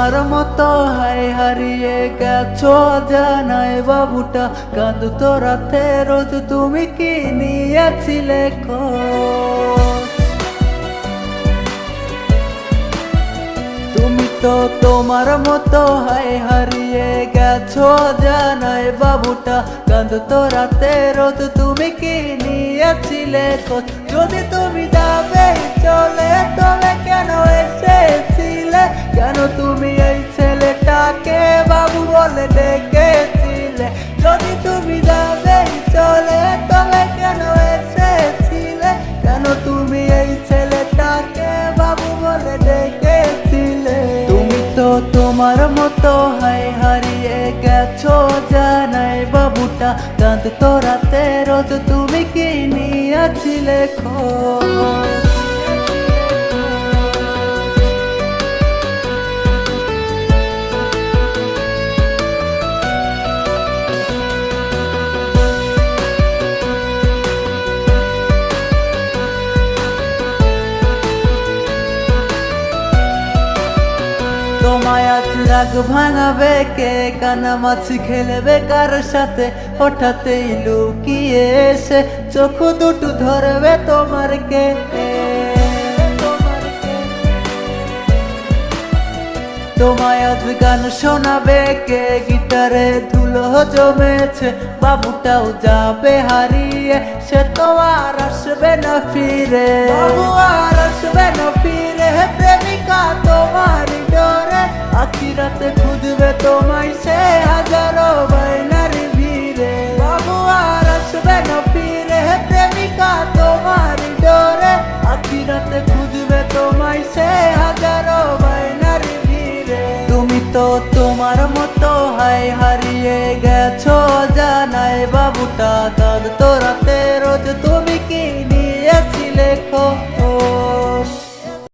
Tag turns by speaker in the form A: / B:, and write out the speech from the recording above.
A: তোমার মতো হায় হারিয়ে গেছো জানাই বাবুটা কাঁদতো রাতে রোজ তুমি কি নিয়েছিলে খোঁজ? তুমি তো তোমার মতো হায় হারিয়ে গেছো জানাই বাবুটা কাঁদতো রাতে রোজ তুমি কি নিয়েছিলে খোঁজ? যদি তুমি যাবে চলে তবে কেন এসেছিলে? কেন তুমি এই ছেলেটাকে বাবু বলে ডেকেছিলে? যদি তুমি যাবে চলে তবে কেন এসেছিলে? কেন তুমি এই ছেলেটাকে বাবু বলে ডেকেছিলে? তুমি তো তোমার মতো হায় হারিয়ে গেছো জানাই বাবুটা কাঁদতো রাতে রোজ তুমি কি নিয়েছিলে খোঁজ? তোমায় আজ রাগ ভাঙাবে কে? কানামাছি খেলবে কার সাথে? হঠাৎই লুকিয়ে এসে চোখ দুটো ধরবে তোমার কে? তোমায় আজ গান শোনাবে কে? গিটারে ধুলো জমেছে বাবুটাও যাবে হারিয়ে, সে তো আর আসবে না ফিরে। বাবু আর আসবে না ফিরে, প্রেমিকা তোমার ডরে আখিরাতে খুঁজবে তোমায় সে হাজারো বায়নার ভিড়ে। বাবু আর আসবে না ফিরে, প্রেমিকা তোমার ডরে আখিরাতে খুঁজবে তোমায় সে হাজারো বায়নার ভিড়ে। তুমি তো তোমার মতো হায় হারিয়ে